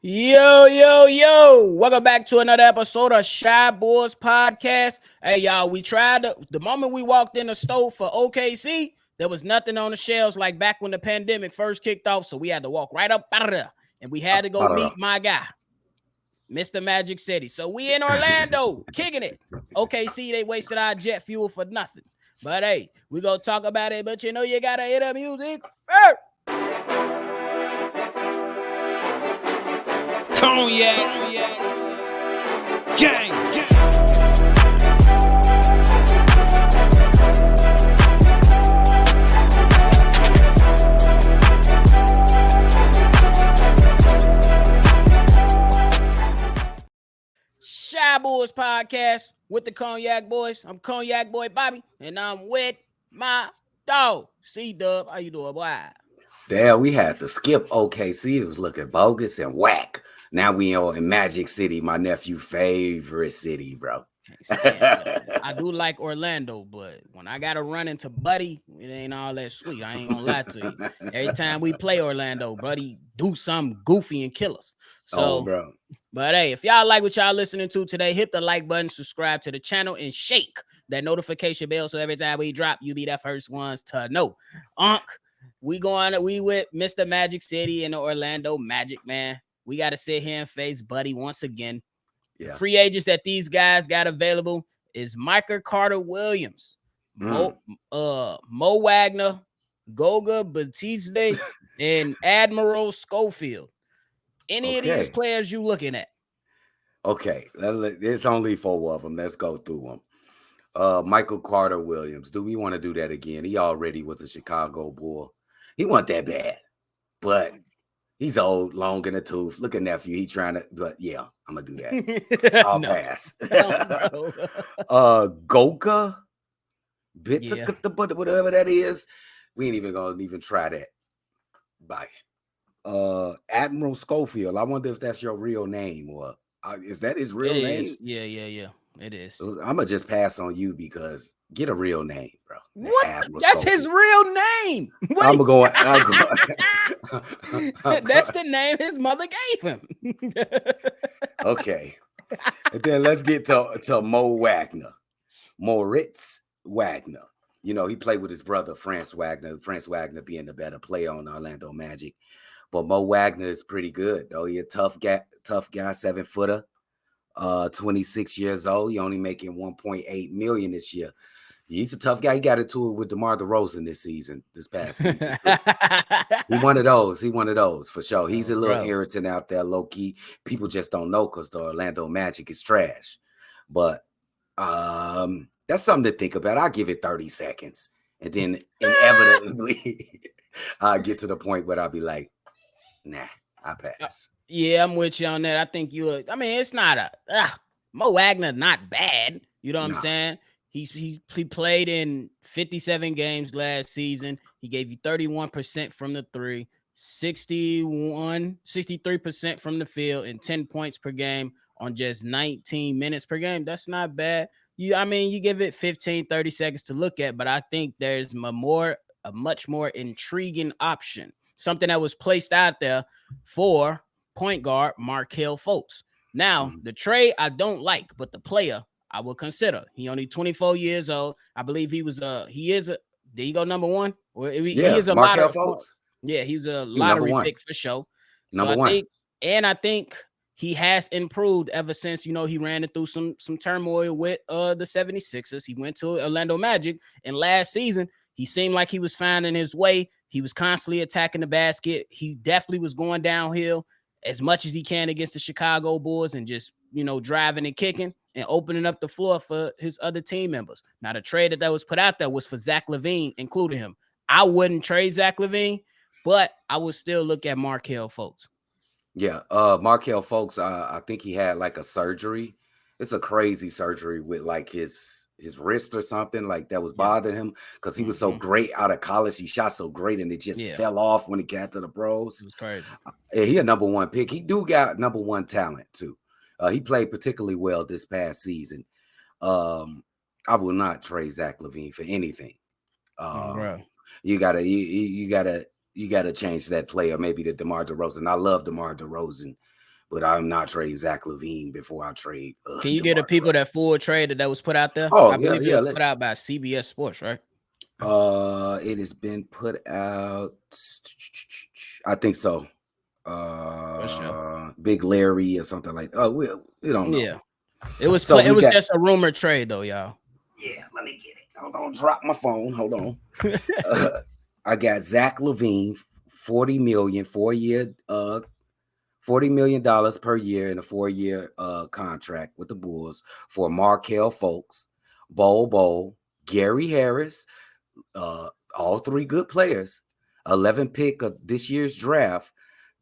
Yo. Welcome back to another episode of Shy Boys Podcast. Hey, y'all, the moment we walked in the store for OKC, there was nothing on the shelves like back when the pandemic first kicked off. So we had to walk right up out of there. And we had to go meet my guy, Mr. Magic City. So we in Orlando, kicking it. OKC, they wasted our jet fuel for nothing. But hey, we gonna talk about it. But you know you gotta hear the music first. Cognac. Gang. Shy Boys Podcast with the Cognac Boys. I'm Cognac Boy Bobby, and I'm with my dog, CDubb. How you doing, boy? Damn, we had to skip OKC. It was looking bogus and whack. Now we in Magic City, my nephew's favorite city, bro. I do like Orlando, but when I gotta run into Buddy, it ain't all that sweet. I ain't gonna lie to you. Every time we play Orlando, Buddy do something goofy and kill us. So, bro. But hey, if y'all like what y'all listening to today, hit the like button, subscribe to the channel, and shake that notification bell so every time we drop, you be the first ones to know. We with Mr. Magic City and the Orlando Magic, man. We got to sit here and face Buddy once again. Yeah. The free agents that these guys got available is Michael Carter-Williams, Mo Wagner, Goga Batiste, and Admiral Schofield. Any of these players you looking at? Okay, it's only 4 of them. Let's go through them. Michael Carter-Williams. Do we want to do that again? He already was a Chicago Bull. He wasn't that bad, but he's old, long in the tooth. Look at nephew. He trying to, but yeah, I'm gonna do that. I'll pass. Goga, whatever that is. We ain't even gonna try that. Bye. Admiral Schofield. I wonder if that's your real name or is that his real name? Yeah. It is. I'm gonna just pass on you because get a real name, bro. What? That's his real name. I'm going. That's the name his mother gave him. Okay. And then let's get to Mo Wagner. Moritz Wagner. You know, he played with his brother, Franz Wagner. Franz Wagner being the better player on Orlando Magic. But Mo Wagner is pretty good, though. He a tough guy, 7-footer. 26 years old. He only making $1.8 million this year. He's a tough guy. He got into it with DeMar DeRozan this past season. He one of those for sure. He's a little irritant out there, low key. People just don't know because the Orlando Magic is trash. But that's something to think about. I'll give it 30 seconds. And then inevitably I'll get to the point where I'll be like, nah, I pass. Yeah, I'm with you on that. I think it's not Mo Wagner, not bad. You know what I'm saying? He played in 57 games last season. He gave you 31% from the three, 63% from the field, and 10 points per game on just 19 minutes per game. That's not bad. You give it 15, 30 seconds to look at, but I think there's a much more intriguing option. Something that was placed out there for point guard Markelle Fultz. Now, the trade I don't like, but the player I will consider. He only 24 years old. I believe there you go, number one. He is a Markelle Fultz. Yeah, he was a lottery pick for sure. I think he has improved ever since, he ran it through some turmoil with the 76ers. He went to Orlando Magic, and last season, he seemed like he was finding his way. He was constantly attacking the basket. He definitely was going downhill as much as he can against the Chicago Bulls and just, driving and kicking and opening up the floor for his other team members. Now, the trade that was put out there was for Zach LaVine, including him. I wouldn't trade Zach LaVine, but I would still look at Markelle Fultz. Yeah, Markelle Fultz, I think he had like a surgery. It's a crazy surgery with like his wrist or something like that was bothering him because he was so great out of college. He shot so great and it just fell off when he got to the pros. It was crazy. He a number one pick. He do got number one talent too. He played particularly well this past season. I will not trade Zach LaVine for anything. You gotta change that player maybe to DeMar DeRozan. I love DeMar DeRozan, but I'm not trading Zach LaVine before I trade. Can you get DeMar the people DeRozan. that full trade that was put out there? Oh, I believe yeah. it was put out by CBS Sports, right? It has been put out. I think so. Big Larry or something like. Oh, we don't know. Yeah, it was. So it was just a rumored trade, though, y'all. Yeah, let me get it. Hold on, drop my phone. Hold on. I got Zach LaVine, $40 million, 4-year, $40 million per year in a 4-year contract with the Bulls for Markelle Fultz, Bol, Gary Harris, all 3 good players, 11 pick of this year's draft,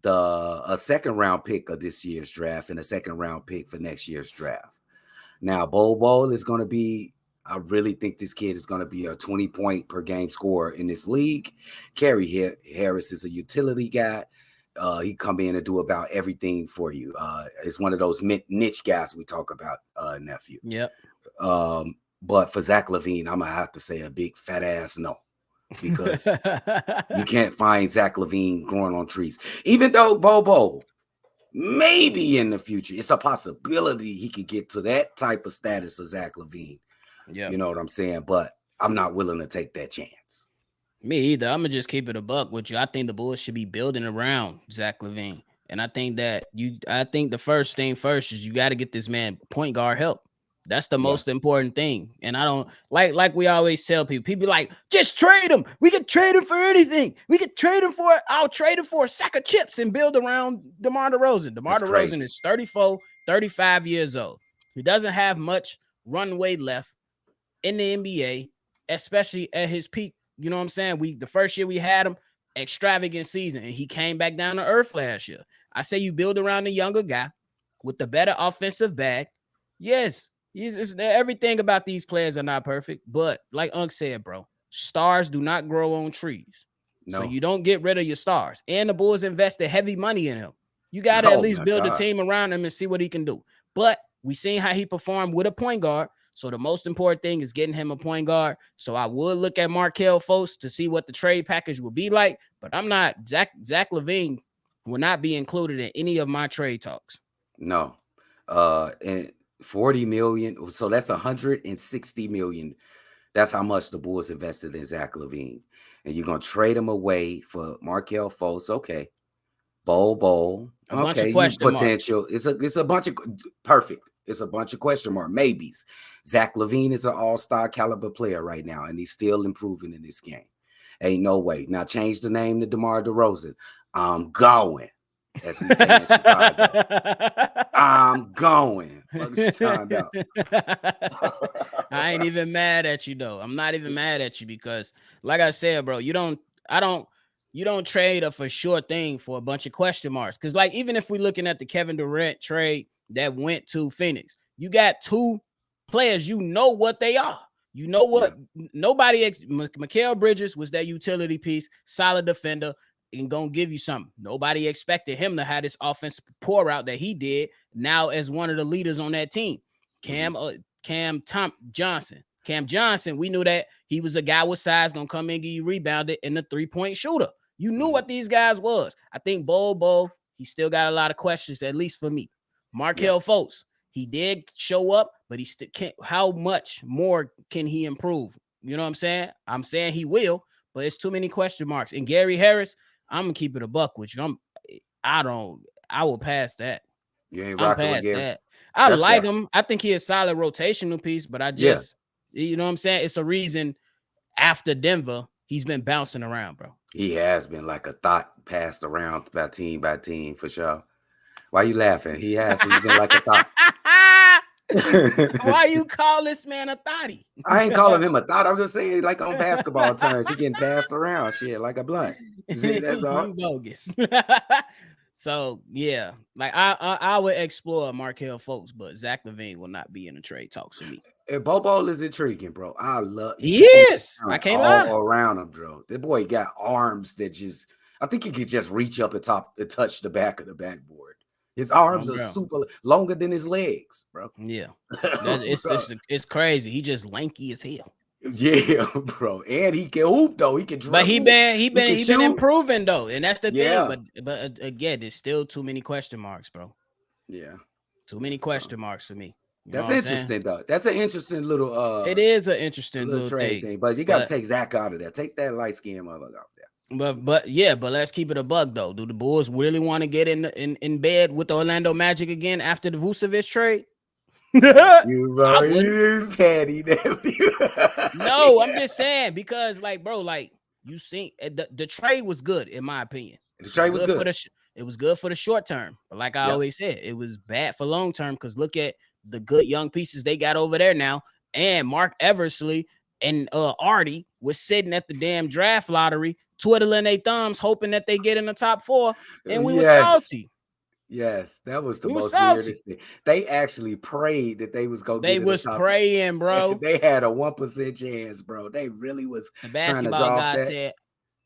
a second round pick of this year's draft, and a second round pick for next year's draft. Now, Bol is going to be, I really think this kid is going to be a 20-point per game scorer in this league. Gary Harris is a utility guy. He come in and do about everything for you. It's one of those niche guys we talk about, nephew. Yep. But for Zach LaVine, I'm going to have to say a big fat ass no. Because you can't find Zach LaVine growing on trees. Even though Bobo, maybe in the future, it's a possibility he could get to that type of status of Zach LaVine. Yeah, you know what I'm saying? But I'm not willing to take that chance. Me either. I'm gonna just keep it a buck with you. I think the Bulls should be building around Zach LaVine, and I think the first thing first is you got to get this man point guard help. That's the most important thing. And I don't like we always tell people like, just trade him. We could trade him for anything. We could trade him for, I'll trade him for a sack of chips and build around DeMar DeRozan. DeMar DeRozan is 34, 35 years old. He doesn't have much runway left in the NBA, especially at his peak. You know what I'm saying? The first year we had him, extravagant season, and he came back down to earth last year. I say you build around the younger guy with the better offensive bag. Yes. Everything about these players are not perfect, but like Unc said, bro, stars do not grow on trees. No. So you don't get rid of your stars. And the Bulls invested heavy money in him. You got to at least build a team around him and see what he can do. But we seen how he performed with a point guard. So the most important thing is getting him a point guard. So I would look at Markelle Fultz to see what the trade package will be like. But I'm not, Zach LaVine will not be included in any of my trade talks. No. And 40 million, so that's 160 million. That's how much the Bulls invested in Zach LaVine. And you're gonna trade him away for Markelle Fultz. Okay. Bol. Okay, potential. It's a bunch of perfect. It's a bunch of question mark maybes. Zach LaVine is an all-star caliber player right now, and he's still improving in this game. Ain't no way. Now change the name to DeMar DeRozan. I'm going. As we say in Chicago. I'm going. What you talking about? I ain't even mad at you though. I'm not even mad at you because, like I said, bro, you don't trade a for sure thing for a bunch of question marks. Because, like, even if we're looking at the Kevin Durant trade that went to Phoenix, you got 2 players. You know what they are. You know what? Nobody. Mikal Bridges was that utility piece, solid defender. And gonna give you something. Nobody expected him to have this offensive pour out that he did now as one of the leaders on that team. Cam Johnson, we knew that he was a guy with size, gonna come in, get you rebounded, and the 3-point shooter. You knew what these guys was. I think Bol, he still got a lot of questions, at least for me. Markelle Fultz, he did show up, but he still can't. How much more can he improve? You know what I'm saying? I'm saying he will, but it's too many question marks. And Gary Harris, I'm gonna keep it a buck with you. I will pass that. You ain't rocking with Gary. That. I like him. I think he's a solid rotational piece, but I just, you know what I'm saying? It's a reason after Denver, he's been bouncing around, bro. He has been like a thought passed around by team for sure. Why you laughing? He's been like a thought. Why you call this man a thotty? I ain't calling him a thought. I'm just saying, like on basketball terms, he getting passed around, shit, like a blunt. See, that's all. Bogus. So yeah, like I would explore Markelle Fultz, but Zach LaVine will not be in the trade talks for me. Bobo is intriguing, bro. I love. He is. I can't lie. All around him, bro. That boy got arms that just. I think he could just reach up and touch the back of the backboard. His arms are super longer than his legs, bro. Yeah, it's crazy. He just lanky as hell. Yeah, bro, and he can hoop though. He can dribble. But he been improving though, and that's the thing. But again, there's still too many question marks, bro. Yeah. Too many question marks for me. That's interesting, though. That's an interesting little. It is an interesting little trade thing, but you got to take Zach out of there. Take that light skinned motherfucker out there. But let's keep it a bug though. Do the Bulls really want to get in bed with the Orlando Magic again after the Vucevic trade? You petty nephew. No, I'm just saying because, like, bro, like you seen the trade was good in my opinion. The trade was good. It was good for the short term, but like I always said, it was bad for long term because look at the good young pieces they got over there now, and Mark Eversley and Artie was sitting at the damn draft lottery, twiddling their thumbs, hoping that they get in the top 4, and we were salty. Yes, that was the most weirdest thing. They actually prayed that they was going to get in the top. They was praying, bro. They had a 1% chance, bro. They really was the basketball guy said,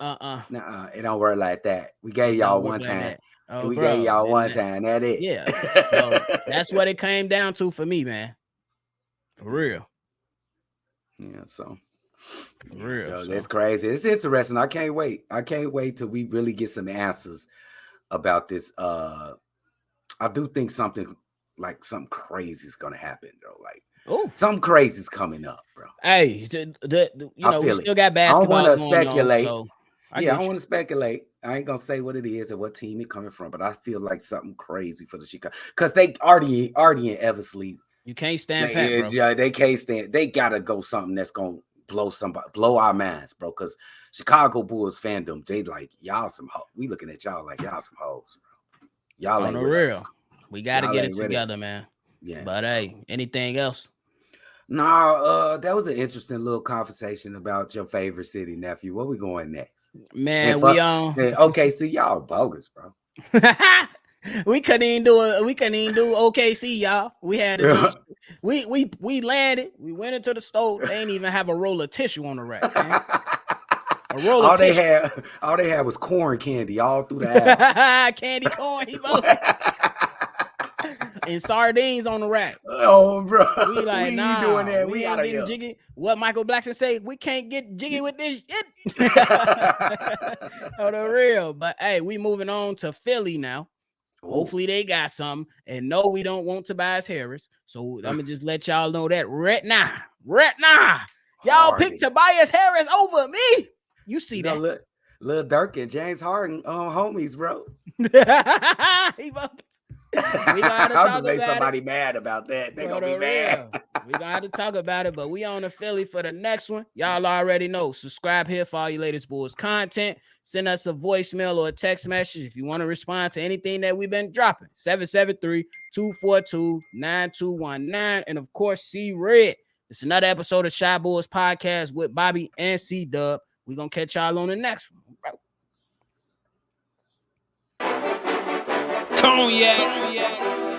Nuh-uh, it don't work like that. We gave y'all one time. We gave y'all one time. That's it. Yeah. So that's what it came down to for me, man. For real. Yeah, so for real. So that's crazy. It's interesting. I can't wait. I can't wait till we really get some answers about this. I do think something crazy is gonna happen, though. Like something crazy is coming up, bro. Hey, we still got basketball. I don't want to speculate. I don't want to speculate. I ain't gonna say what it is or what team it coming from, but I feel like something crazy for the Chicago because they Artie and Eversley. You can't stand pat, bro. Yeah, they can't stand. They gotta go something that's gonna blow our minds, bro. Because Chicago Bulls fandom, they like y'all some hoes. We looking at y'all like y'all some hoes, bro. Y'all ain't real. We gotta get it together, man. Yeah. But hey, anything else? No, that was an interesting little conversation about your favorite city, nephew. Where we going next? Man, we on OKC, y'all bogus, bro. we couldn't even do OKC, y'all. We had to we landed, we went into the store. They ain't even have a roll of tissue on the rack, man. All they had was corn candy all through the aisle. Candy corn, and sardines on the rack. Oh, bro. We like, nah, doing that. We ain't getting jiggy. What Michael Blackson say? We can't get jiggy with this shit. Oh, the real. But hey, we moving on to Philly now. Ooh. Hopefully they got something. And no, we don't want Tobias Harris. So I'm gonna just let y'all know that right now. Y'all pick Tobias Harris over me. You see that? Lil Durk and James Harden homies, bro. We gotta talk about somebody mad about that. They gonna be mad. We gotta talk about it, but we on to Philly for the next one. Y'all already know. Subscribe here for all your latest Bulls content. Send us a voicemail or a text message if you want to respond to anything that we've been dropping. 773-242-9219. And of course, C Red. It's another episode of Shy Bulls Podcast with Bobby and CDubb. We're gonna catch y'all on the next one. Cognac.